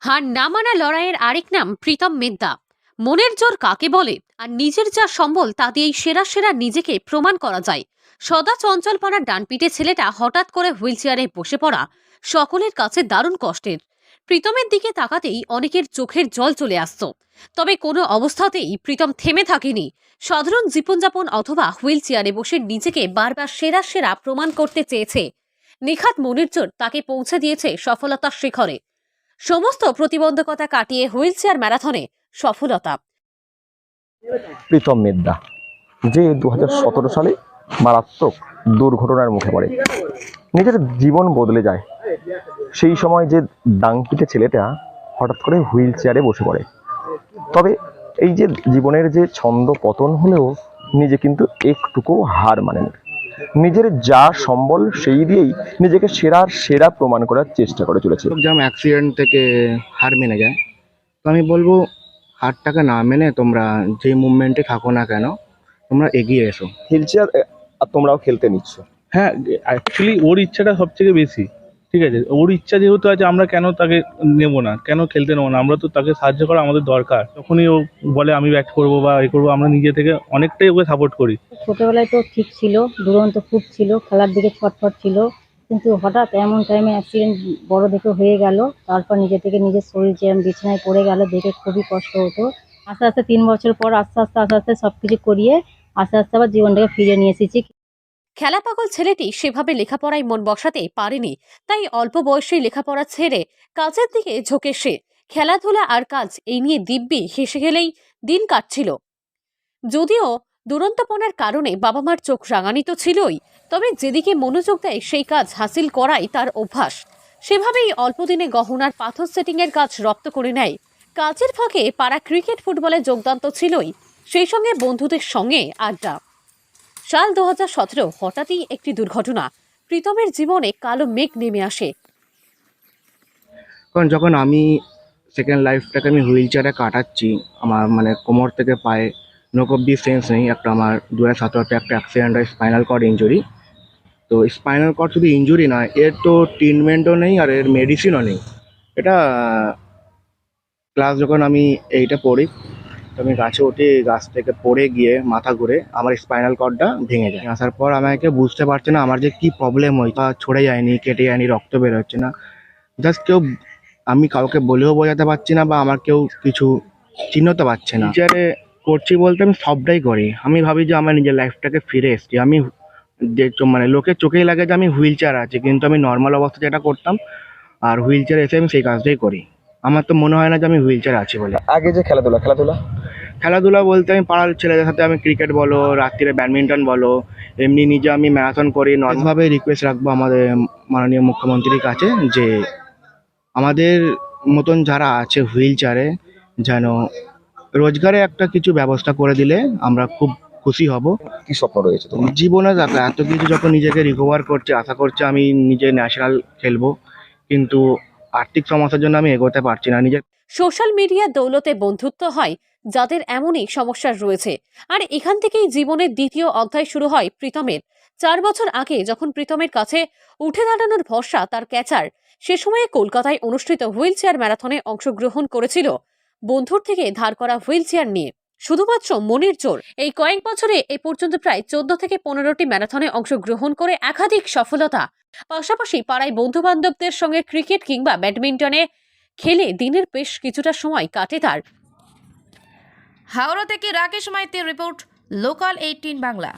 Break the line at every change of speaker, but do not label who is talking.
হার না মানা লড়াইয়ের আরেক নাম প্রীতম মেদ্দা। মনের জোর কাকে বলে আর নিজের যা সম্বল তা দিয়েই সেরা সেরা নিজেকে প্রমাণ করা যায়। সদা চঞ্চলপাড়ার ডানপিটে ছেলেটা হঠাৎ করে হুইল চেয়ারে বসে পড়া সকলের কাছে দারুণ কষ্টের। প্রীতমের দিকে তাকাতেই অনেকের চোখের জল চলে আসতো। তবে কোনো অবস্থাতেই প্রীতম থেমে থাকেনি। সাধারণ জীবনযাপন অথবা হুইল চেয়ারে বসে নিজেকে বারবার সেরা সেরা প্রমাণ করতে চেয়েছে। নিখাত মনের জোর তাকে পৌঁছে দিয়েছে সফলতার শিখরে। সমস্ত প্রতিবন্ধকতা কাটিয়ে হুইল চেয়ার ম্যারাথনে সফলতা।
প্রীতম মেদ্দা যে 2017 সালে মারাত্মক দুর্ঘটনার মুখে পড়ে, নিজের জীবন বদলে যায়। সেই সময় যে ডাংপিটে ছেলেটা হঠাৎ করে হুইল চেয়ারে বসে পড়ে। তবে এই যে জীবনের যে ছন্দ পতন হলেও নিজে কিন্তু একটুকু হার মানেন। নিজের যা সম্বল সেই দিয়েই নিজেকে সেরার সেরা প্রমাণ করার চেষ্টা করে চলেছে।
যেমন অ্যাক্সিডেন্ট থেকে হার মেনে যায়, তো আমি বলবো হারটাকে না মেনে তোমরা যে মুভমেন্টে থাকো না কেন, তোমরা এগিয়ে এসো।
হুইল চেয়ার আর তোমরাও খেলতে নিচ্ছ।
হ্যাঁ, অ্যাকচুয়ালি ওর ইচ্ছাটা সব থেকে বেশি। ঠিক আছে, ওর ইচ্ছা যেহেতু আছে, আমরা কেন তাকে নেবো না, কেন খেলতে নেবো না? আমরা তো তাকে সাহায্য করা আমাদের দরকার। যখনই ও বলে আমি ব্যাট করবো বা এ করবো, আমরা নিজে থেকে অনেকটাই ওকে সাপোর্ট করি।
ছোটবেলায় তো ঠিক ছিল, দুরন্ত খুব ছিল, খেলার দিকে ছটফট ছিল, কিন্তু হঠাৎ এমন টাইমে অ্যাক্সিডেন্ট বড় দেখে হয়ে গেল। তারপর নিজে থেকে নিজের শরীর যেরকম বিছানায় পড়ে গেল, দেখে খুবই কষ্ট হতো। আস্তে আস্তে 3 বছর পর আস্তে আস্তে সবকিছু করিয়ে আস্তে আস্তে আবার জীবনটাকে ফিরিয়ে নিয়ে এসেছি।
খেলা পাগল ছেলেটি সেভাবে লেখাপড়ায় মন বসাতে পারেনি, তাই অল্প বয়সেই লেখাপড়া ছেড়ে কাজের দিকে ঝোঁকে সে। খেলাধুলা আর কাজ এই নিয়ে দিব্যি হেসে গেলেই দিন কাটছিল। যদিও দুরন্তপনার কারণে বাবা মার চোখ রাঙানি তো ছিলই, তবে যেদিকে মনোযোগ দেয় সেই কাজ হাসিল করাই তার অভ্যাস। সেভাবেই অল্পদিনে গহনার পাথর সেটিংয়ের কাজ রপ্ত করে নেয়। কাজের ফাঁকে পাড়া ক্রিকেট ফুটবলে যোগদান তো ছিলই, সেই সঙ্গে বন্ধুদের সঙ্গে আড্ডা। সাল 2017 হঠাৎই একটি দুর্ঘটনা প্রীতমের জীবনে কালো মেঘ নেমে আসে।
কারণ যখন আমি সেকেন্ড লাইফটাকে আমি হুইল চেয়ারে কাটাচ্ছি, আমার মানে কোমর থেকে পায়ে নোক অব্দি সেন্স নেই। একটা আমার 2017-তে একটা অ্যাক্সিডেন্ট হয়, স্পাইনাল কর্ড ইঞ্জুরি। তো স্পাইনাল কর্ড শুধু ইঞ্জুরি নয়, এর তো ট্রিটমেন্টও নেই আর এর মেডিসিনও নেই। এটা ক্লাস যখন আমি এইটা পড়ি, তো আমি গাছে উঠে গাছ থেকে পড়ে গিয়ে মাথা ঘুরে আমার স্পাইনাল কর্ডটা ভেঙে যায়। আসার পর আমাকে বুঝতে পারছে না আমার যে কি প্রবলেম হয়, তা ছড়ে যায়নি, কেটে যায়নি, রক্ত বের হচ্ছে না। জাস্ট কেউ, আমি কাউকে বলেও বোঝাতে পারছি না বা আমার কেউ কিছু চিহ্নতে পারছে না। টিচারে করছি বলতে আমি সবটাই করি। আমি ভাবি যে আমার নিজের লাইফটাকে ফিরে এসেছি। আমি যে মানে লোকের চোখেই লাগে যে আমি হুইল চেয়ার আছি, কিন্তু আমি নর্মাল অবস্থা যেটা করতাম আর হুইল চেয়ার এসে আমি সেই কাজটাই করি। আমার তো মনে হয় না যে আমি হুইল চেয়ার আছি বলে।
আগে যে খেলাধুলা
খেলাধুলা বলতে আমি পাড়ার ছেলেদের সাথে আমি ক্রিকেট বলো, রাত্রিরে ব্যাডমিন্টন বলো, এমনি নিজে আমি ম্যারাথন করি। নর্মালভাবে রিকোয়েস্ট রাখবো আমাদের মাননীয় মুখ্যমন্ত্রীর কাছে যে আমাদের মতন যারা আছে হুইল চেয়ারে যেন রোজগারে একটা কিছু ব্যবস্থা করে দিলে আমরা খুব খুশি হব।
কি স্বপ্ন রয়েছে তোমার?
জীবনে দেখা এত কিছু যখন নিজেকে রিকভার করছে, আশা করছে আমি নিজে ন্যাশনাল খেলবো, কিন্তু আর্থিক সমস্যার জন্য আমি এগোতে পারছি না। নিজের
সোশ্যাল মিডিয়ার দৌলতে বন্ধুত্ব হয় যাদের এমনই সমস্যা রয়েছে, আর এখান থেকেই জীবনের দ্বিতীয় অধ্যায় শুরু হয় প্রীতমের। 4 বছর আগে যখন প্রীতমের কাছে উঠে দাঁড়ানোর ভরসা তার ক্যাচার, সে সময়ে কলকাতায় অনুষ্ঠিত হুইল চেয়ার ম্যারাথনে অংশগ্রহণ করেছিল বন্ধুর থেকে ধার করা হুইল চেয়ার নিয়ে, শুধুমাত্র মনের জোর। এই কয়েক বছরে এ পর্যন্ত প্রায় 14 থেকে 15টি ম্যারাথনে অংশগ্রহণ করে একাধিক সফলতা। পাশাপাশি পাড়ায় বন্ধু বান্ধবদের সঙ্গে ক্রিকেট কিংবা ব্যাডমিন্টনে খেলে দিনের বেশ কিছুটা সময় কাটে তার।
হাওড়া থেকে রাকেশ মাইতির রিপোর্ট, লোকাল 18 বাংলা।